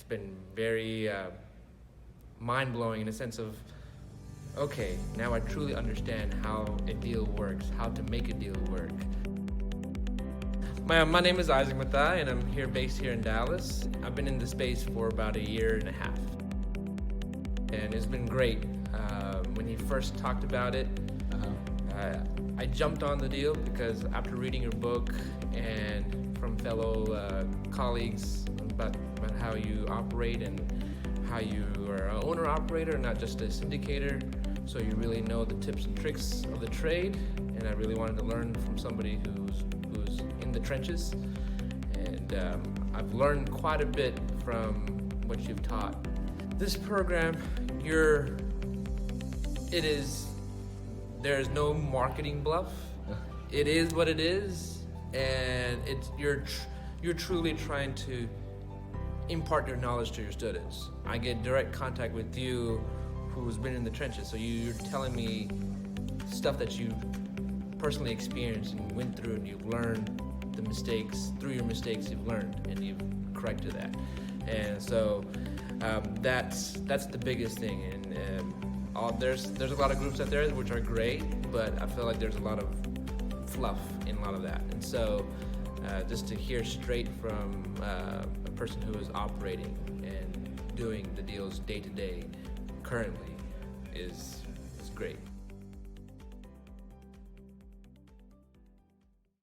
been very mind-blowing in the sense of, okay, now I truly understand how a deal works, how to make a deal work. My name is Isaac Mathai, and I'm based here in Dallas. I've been in the space for about a year and a half, and it's been great. When he first talked about it, I jumped on the deal because after reading your book and from fellow colleagues about how you operate and how you are an owner-operator, not just a syndicator, so you really know the tips and tricks of the trade, and I really wanted to learn from somebody who's in the trenches, and I've learned quite a bit from what you've taught. This program, there's no marketing bluff. It is what it is, and you're truly trying to impart your knowledge to your students. I get direct contact with you, who's been in the trenches, so you're telling me stuff that you personally experienced and went through, and you've learned the mistakes. Through your mistakes, you've learned and you've corrected that. And so that's the biggest thing. And there's a lot of groups out there which are great, but I feel like there's a lot of fluff in a lot of that. And so just to hear straight from a person who is operating and doing the deals day to day currently is great.